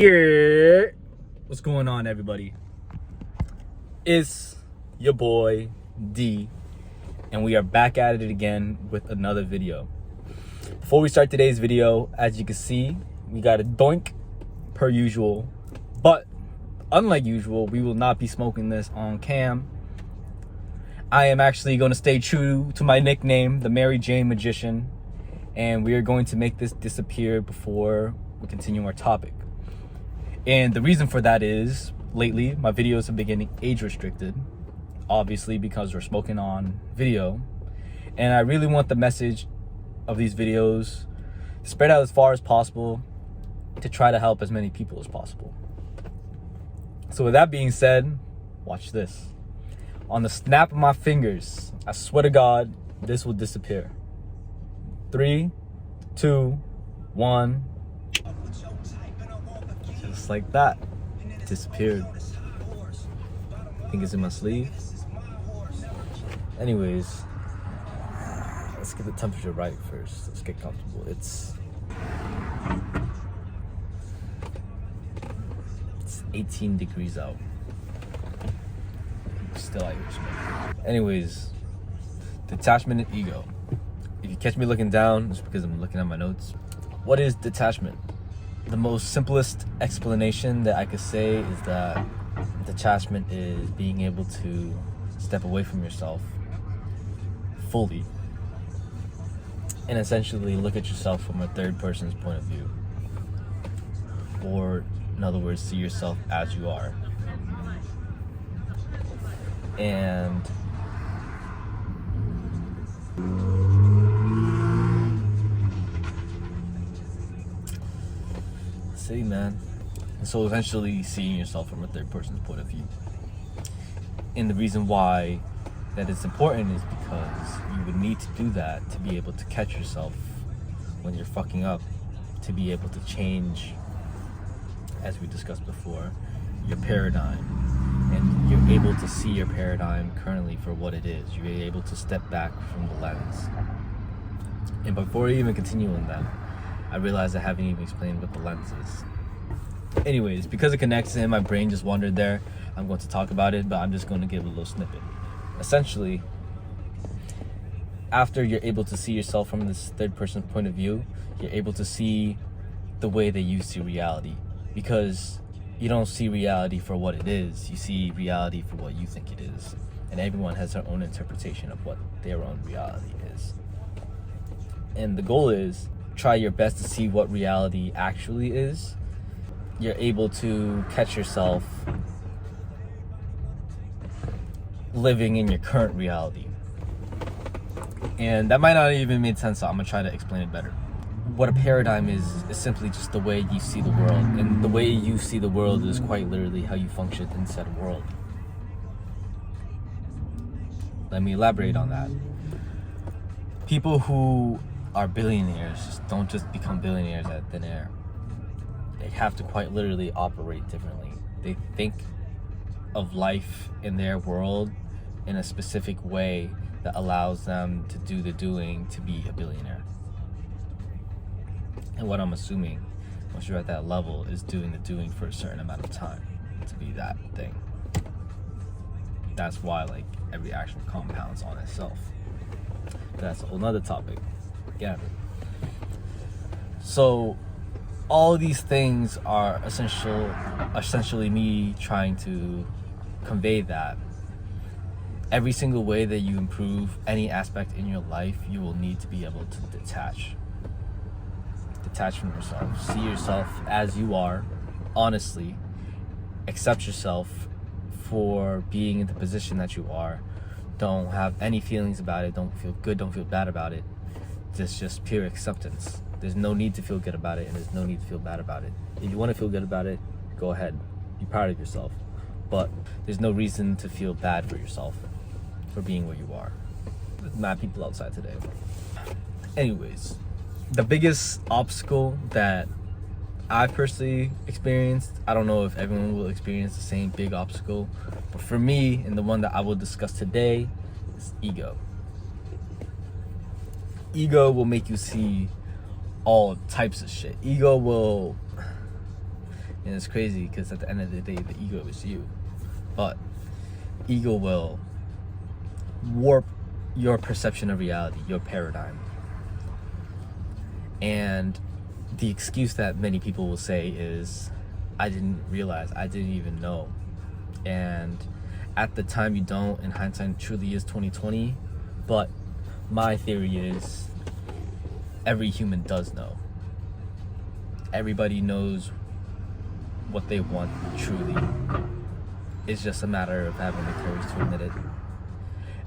Here, what's going on, everybody? It's your boy D, and we are back at it again with another video. Before we start today's video, as you can see, we got a doink per usual, but unlike usual, we will not be smoking this on cam. I am actually going to stay true to my nickname, the Mary Jane Magician, and we are going to make this disappear before we continue our topic. And the reason for that is, lately, my videos have been getting age restricted, obviously because we're smoking on video. And I really want the message of these videos to spread out as far as possible to try to help as many people as possible. So with that being said, watch this. On the snap of my fingers, I swear to God, this will disappear. 3, 2, 1. Just like that, it disappeared. I think it's in my sleeve. Anyways, let's get the temperature right first. Let's get comfortable. It's 18 degrees out. Still out here smoking. Anyways, detachment and ego. If you catch me looking down, it's because I'm looking at my notes. What is detachment? The most simplest explanation that I could say is that detachment is being able to step away from yourself fully and essentially look at yourself from a third person's point of view. Or, in other words, see yourself as you are. And man. And so eventually seeing yourself from a third person's point of view. And the reason why that is important is because you would need to do that to be able to catch yourself when you're fucking up, to be able to change, as we discussed before, your paradigm. And you're able to see your paradigm currently for what it is. You're able to step back from the lens. And before I even continue on that, I realized I haven't even explained what the lens is. Anyways, because it connects and my brain just wandered there, I'm going to talk about it, but I'm just going to give a little snippet. Essentially, after you're able to see yourself from this third person point of view, you're able to see the way that you see reality. Because you don't see reality for what it is, you see reality for what you think it is. And everyone has their own interpretation of what their own reality is. And the goal is, try your best to see what reality actually is. You're able to catch yourself living in your current reality. And that might not even make sense, so I'm gonna try to explain it better. What a paradigm is simply just the way you see the world. And the way you see the world is quite literally how you function inside a world. Let me elaborate on that. People who are billionaires don't just become billionaires out of thin air. They have to quite literally operate differently. They think of life in their world in a specific way that allows them to do the doing to be a billionaire. And what I'm assuming, once you're at that level, is doing the doing for a certain amount of time to be that thing. That's why every action compounds on itself. But that's a whole nother topic. Yeah. So all these things are essentially me trying to convey that every single way that you improve any aspect in your life, you will need to be able to detach from yourself. See yourself as you are, honestly. Accept yourself for being in the position that you are. Don't have any feelings about it. Don't feel good, don't feel bad about it. Just pure acceptance. There's no need to feel good about it, and there's no need to feel bad about it. If you want to feel good about it, go ahead. Be proud of yourself. But there's no reason to feel bad for yourself for being where you are. There's mad people outside today. Anyways, the biggest obstacle that I've personally experienced, I don't know if everyone will experience the same big obstacle, but for me, and the one that I will discuss today, is ego. Ego will make you see all types of shit. Ego will And it's crazy because at the end of the day, the ego is you. But ego will warp your perception of reality, your paradigm. And the excuse that many people will say is, I didn't realize, I didn't even know. And at the time you don't, in hindsight, it truly is 2020. But my theory is every human does know. Everybody knows what they want truly. It's just a matter of having the courage to admit it.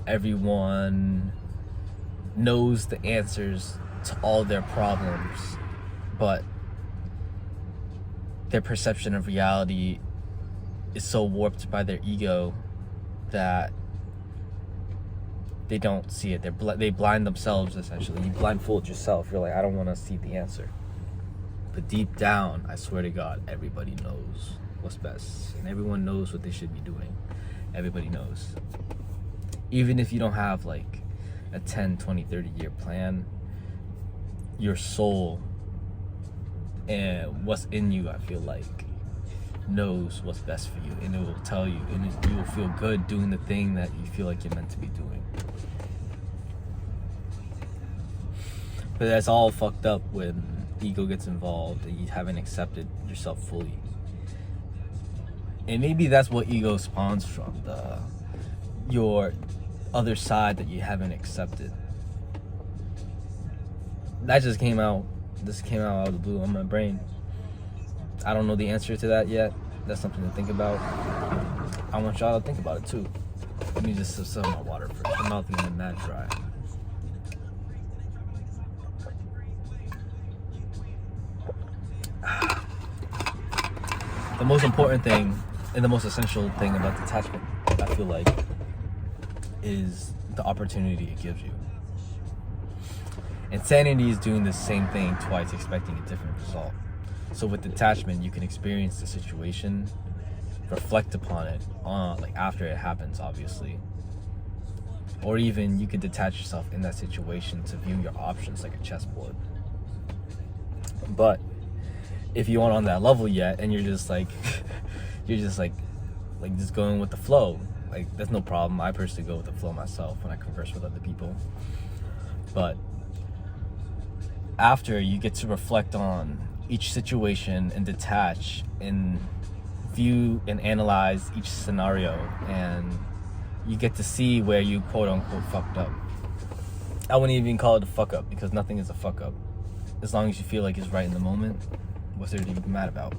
Everyone knows the answers to all their problems, but their perception of reality is so warped by their ego that they don't see it. They blind themselves, essentially. You blindfold yourself. You're like, I don't want to see the answer. But deep down, I swear to God, everybody knows what's best. And everyone knows what they should be doing. Everybody knows. Even if you don't have like a 10, 20, 30-year plan, your soul and what's in you, I feel like, knows what's best for you. And it will tell you. And you will feel good doing the thing that you feel like you're meant to be doing. But that's all fucked up when ego gets involved and you haven't accepted yourself fully. And maybe that's what ego spawns from, your other side that you haven't accepted. That just came out. This came out of the blue on my brain. I don't know the answer to that yet. That's something to think about. I want y'all to think about it too. Let me just sip my water first. My mouth is getting mad dry. The most important thing and the most essential thing about detachment, I feel like, is the opportunity it gives you. Insanity is doing the same thing twice, expecting a different result. So with detachment, you can experience the situation, reflect upon it, like after it happens, obviously. Or even you could detach yourself in that situation to view your options like a chessboard. But if you aren't on that level yet and you're just like just going with the flow, like that's no problem. I personally go with the flow myself when I converse with other people. But after, you get to reflect on each situation and detach and view and analyze each scenario, and you get to see where you quote unquote fucked up. I wouldn't even call it a fuck up, because nothing is a fuck up. As long as you feel like it's right in the moment, what's there to be mad about?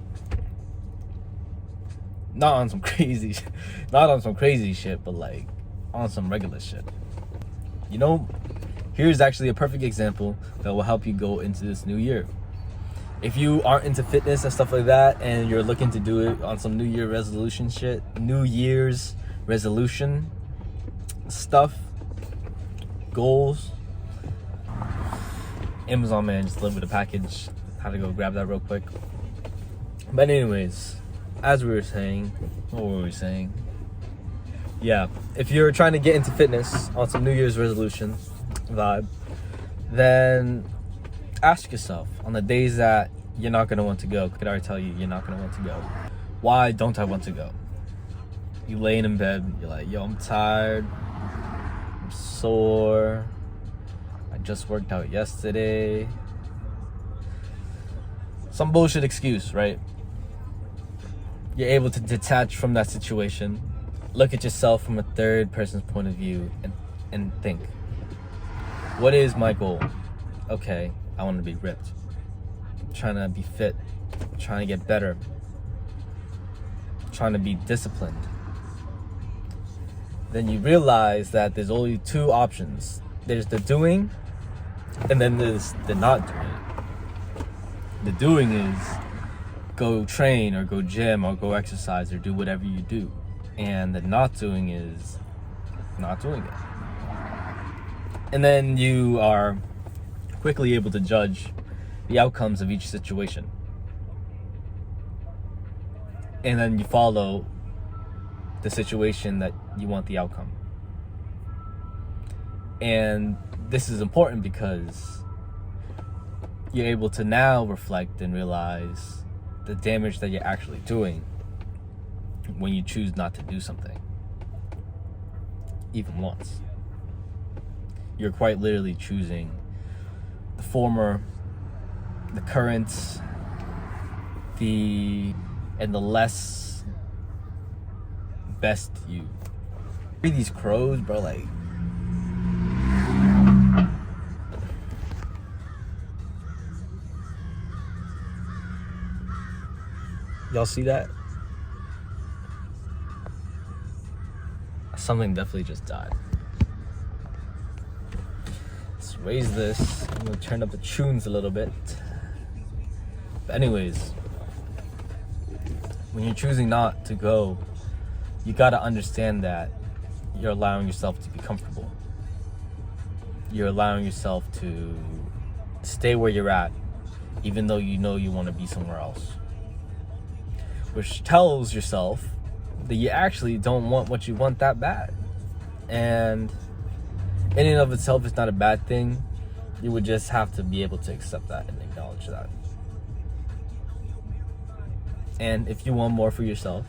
Not on some crazy shit, but like on some regular shit. You know, here's actually a perfect example that will help you go into this new year. If you aren't into fitness and stuff like that, and you're looking to do it on some New Year's resolution stuff, goals, Amazon man just delivered a package. Had to go grab that real quick. But anyways, as we were saying, what were we saying? Yeah, if you're trying to get into fitness on some New Year's resolution vibe, then ask yourself, on the days that you're not going to want to go, could I already tell you you're not going to want to go, why don't I want to go? You laying in bed, you're like, yo, I'm tired, I'm sore, I just worked out yesterday. Some bullshit excuse, right? You're able to detach from that situation, look at yourself from a third person's point of view, and think, what is my goal? Okay, I want to be ripped. I'm trying to be fit. I'm trying to get better. I'm trying to be disciplined. Then you realize that there's only two options. There's the doing, and then there's the not doing. The doing is go train or go gym or go exercise or do whatever you do. And the not doing is not doing it. And then you are quickly able to judge the outcomes of each situation. And then you follow the situation that you want the outcome. And this is important because you're able to now reflect and realize the damage that you're actually doing when you choose not to do something, even once. You're quite literally choosing the former, the current, and the less best you. These crows, bro, like, y'all see that? Something definitely just died. Let's raise this. I'm gonna turn up the tunes a little bit. But anyways, when you're choosing not to go, you gotta understand that you're allowing yourself to be comfortable. You're allowing yourself to stay where you're at, even though you know you want to be somewhere else. Which tells yourself that you actually don't want what you want that bad. And in and of itself, it's not a bad thing. You would just have to be able to accept that and acknowledge that. And if you want more for yourself,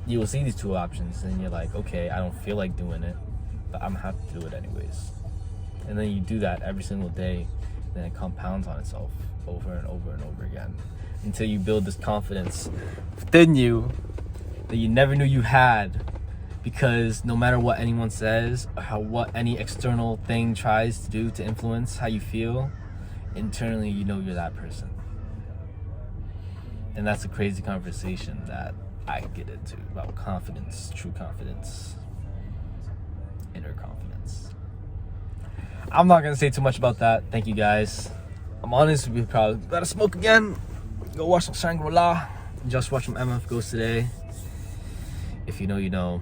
you will see these two options and you're like, okay, I don't feel like doing it, but I'm gonna have to do it anyways. And then you do that every single day, and then it compounds on itself over and over and over again until you build this confidence within you that you never knew you had, because no matter what anyone says or what any external thing tries to do to influence how you feel, internally you know you're that person. And that's a crazy conversation that I get into about confidence, true confidence, inner confidence. I'm not gonna say too much about that. Thank you guys. I'm honest, we probably gotta smoke again. Go watch some Shangri-La. Just watch some MF Ghost today. If you know, you know.